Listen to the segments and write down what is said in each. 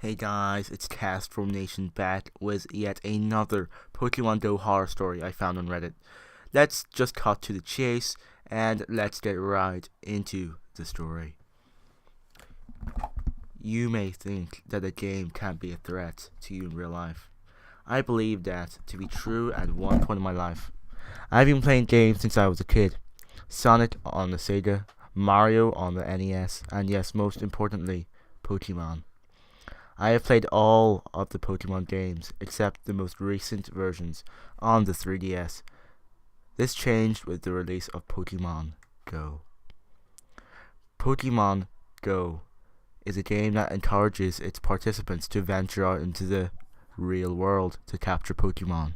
Hey guys, it's Cast Formation back with yet another Pokemon Go horror story I found on Reddit. Let's just cut to the chase and let's get right into the story. You may think that a game can't be a threat to you in real life. I believe that to be true at one point in my life. I've been playing games since I was a kid. Sonic on the Sega, Mario on the NES, and yes, most importantly, Pokemon. I have played all of the Pokemon games except the most recent versions on the 3DS. This changed with the release of Pokemon Go. Pokemon Go is a game that encourages its participants to venture out into the real world to capture Pokemon,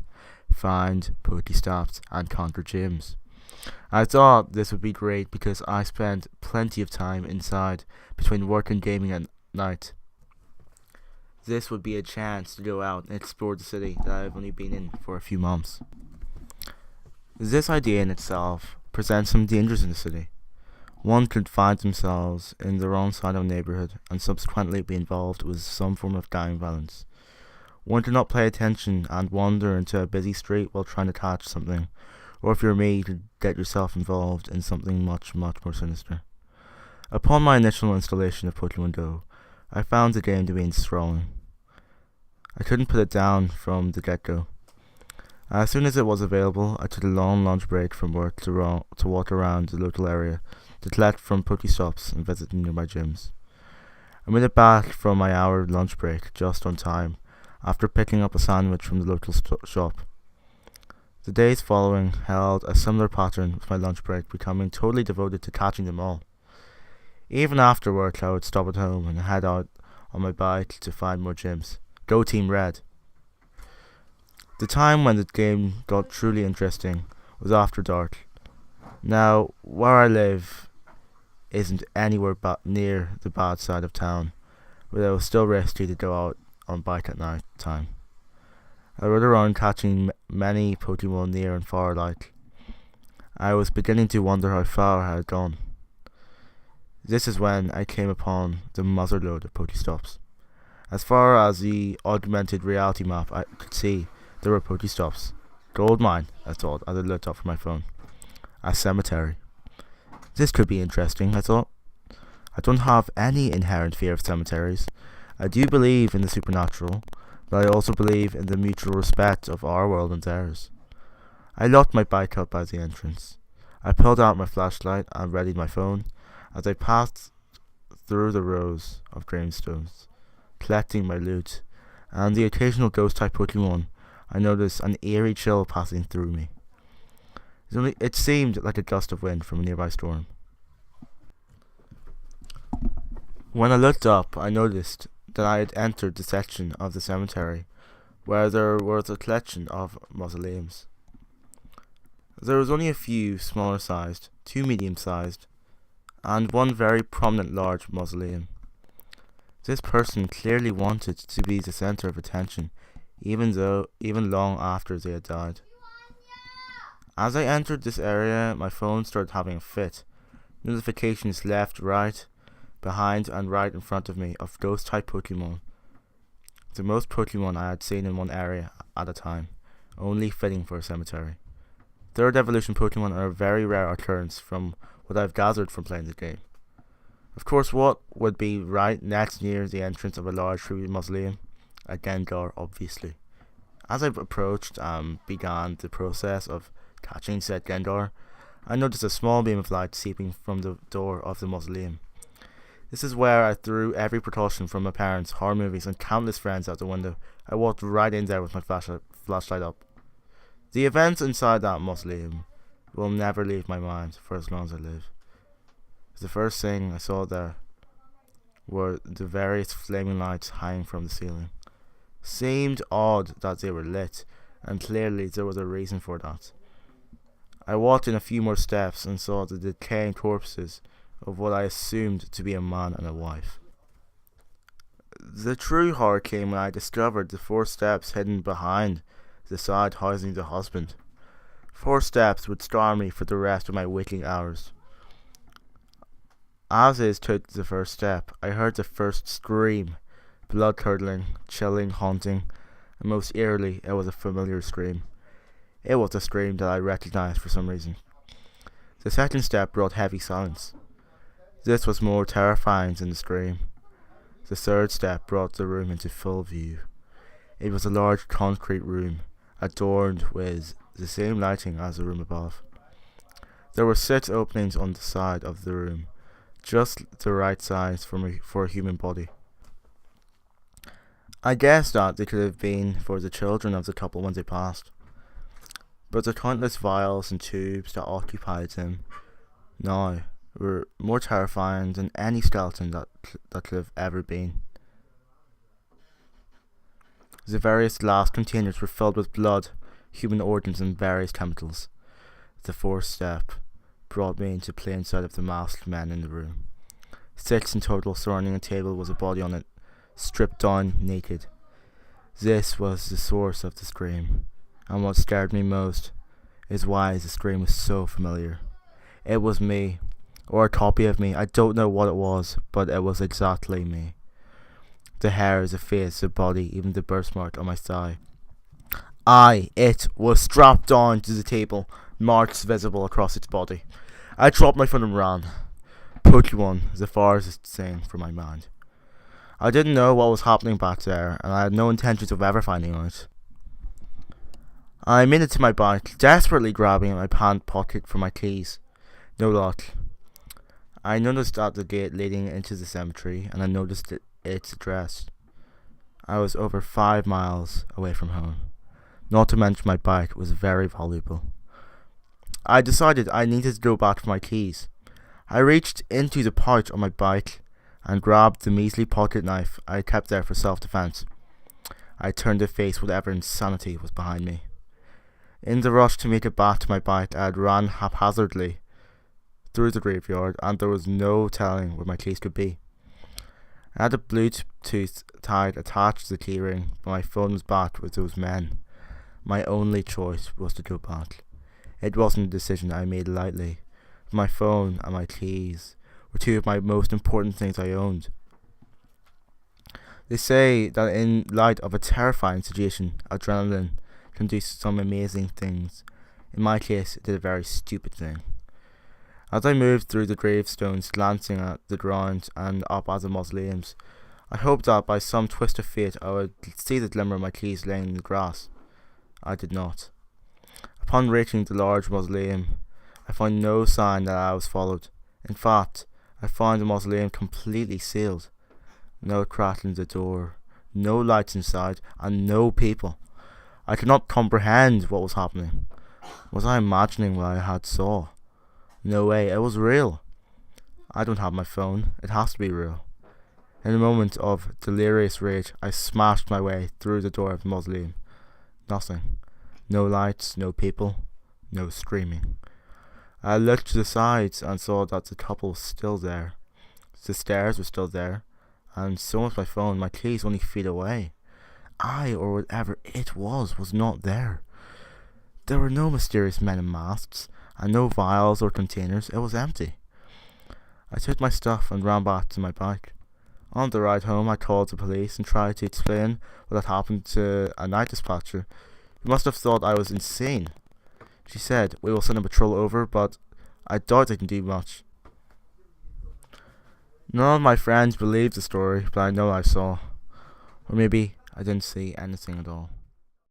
find Pokestops, and conquer gyms. I thought this would be great because I spent plenty of time inside between work and gaming at night. This would be a chance to go out and explore the city that I've only been in for a few months. This idea in itself presents some dangers in the city. One could find themselves in the wrong side of a neighborhood and subsequently be involved with some form of gang violence. One could not pay attention and wander into a busy street while trying to catch something, or if you're me, you could get yourself involved in something much more sinister. Upon my initial installation of Pokemon Go, I found the game to be enthralling. I couldn't put it down from the get-go. As soon as it was available, I took a long lunch break from work to walk around the local area, to collect from Pokestops and visit the nearby gyms. I made it back from my hour lunch break just on time, after picking up a sandwich from the local shop. The days following held a similar pattern, with my lunch break becoming totally devoted to catching them all. Even after work, I would stop at home and head out on my bike to find more gyms. Go Team Red! The time when the game got truly interesting was after dark. Now, where I live isn't anywhere but near the bad side of town, but it was still risky to go out on bike at night time. I rode around catching many Pokemon near and far alike. I was beginning to wonder how far I had gone. This is when I came upon the motherlode of Pokestops. As far as the augmented reality map I could see, there were Pokestops. Goldmine, I thought as I looked up from my phone. A cemetery. This could be interesting, I thought. I don't have any inherent fear of cemeteries. I do believe in the supernatural, but I also believe in the mutual respect of our world and theirs. I locked my bike up by the entrance. I pulled out my flashlight and readied my phone as I passed through the rows of gravestones, collecting my loot, and the occasional ghost-type Pokemon. I noticed an eerie chill passing through me. It seemed like a gust of wind from a nearby storm. When I looked up, I noticed that I had entered the section of the cemetery where there was a collection of mausoleums. There was only a few smaller sized, 2 medium sized, and one very prominent large mausoleum. This person clearly wanted to be the center of attention, even long after they had died. As I entered this area, my phone started having a fit. Notifications left, right, behind, and right in front of me of ghost-type Pokemon. The most Pokemon I had seen in one area at a time, only fitting for a cemetery. Third evolution Pokemon are a very rare occurrence from what I've gathered from playing the game. Of course, what would be right next near the entrance of a large tribute mausoleum? A Gengar, obviously. As I approached and began the process of catching said Gengar, I noticed a small beam of light seeping from the door of the mausoleum. This is where I threw every precaution from my parents, horror movies, and countless friends out the window. I walked right in there with my flashlight up. The events inside that mausoleum will never leave my mind for as long as I live. The first thing I saw there were the various flaming lights hanging from the ceiling. Seemed odd that they were lit, and clearly there was a reason for that. I walked in a few more steps and saw the decaying corpses of what I assumed to be a man and a wife. The true horror came when I discovered the 4 steps hidden behind the side housing the husband. 4 steps would scar me for the rest of my waking hours. As I took the first step, I heard the first scream blood-curdling, chilling, haunting, and most eerily, it was a familiar scream. It was a scream that I recognized for some reason. The second step brought heavy silence. This was more terrifying than the scream. The third step brought the room into full view. It was a large concrete room, adorned with the same lighting as the room above. There were 6 openings on the side of the room, just the right size for a human body. I guessed that they could have been for the children of the couple when they passed, but the countless vials and tubes that occupied them now were more terrifying than any skeleton that could have ever been. The various glass containers were filled with blood, human organs, and various chemicals. The fourth step brought me into plain sight of the masked men in the room. 6 in total. Surrounding a table was a body on it, stripped down, naked. This was the source of the scream, and what scared me most is why the scream was so familiar. It was me, or a copy of me. I don't know what it was, but it was exactly me. The hair, the face, the body, even the birthmark on my thigh. It was strapped down to the table, marks visible across its body. I dropped my phone and ran. Pokemon, the farthest thing from my mind. I didn't know what was happening back there, and I had no intentions of ever finding out. I made it to my bike, desperately grabbing at my pant pocket for my keys. No luck. I noticed at the gate leading into the cemetery, and I noticed its address. I was over 5 miles away from home. Not to mention my bike was very valuable. I decided I needed to go back for my keys. I reached into the pouch on my bike and grabbed the measly pocket knife I kept there for self-defense. I turned to face whatever insanity was behind me. In the rush to make it back to my bike, I had run haphazardly through the graveyard, and there was no telling where my keys could be. I had a Bluetooth tag attached to the keyring, but my phone was back with those men. My only choice was to go back. It wasn't a decision I made lightly. My phone and my keys were 2 of my most important things I owned. They say that in light of a terrifying situation, adrenaline can do some amazing things. In my case, it did a very stupid thing. As I moved through the gravestones, glancing at the ground and up at the mausoleums, I hoped that by some twist of fate I would see the glimmer of my keys laying in the grass. I did not. Upon reaching the large mausoleum, I found no sign that I was followed. In fact, I found the mausoleum completely sealed. No crack in the door, no lights inside, and no people. I could not comprehend what was happening. Was I imagining what I had saw? No way, it was real. I don't have my phone, it has to be real. In a moment of delirious rage, I smashed my way through the door of the mausoleum. Nothing. No lights, no people, no screaming. I looked to the sides and saw that the couple was still there. The stairs were still there, and so was my phone. My keys only feet away. I, or whatever it was not there. There were no mysterious men in masks, and no vials or containers. It was empty. I took my stuff and ran back to my bike. On the ride home, I called the police and tried to explain what had happened to a night dispatcher, who must have thought I was insane. She said, "We will send a patrol over, but I doubt they can do much." None of my friends believed the story, but I know I saw. Or maybe I didn't see anything at all.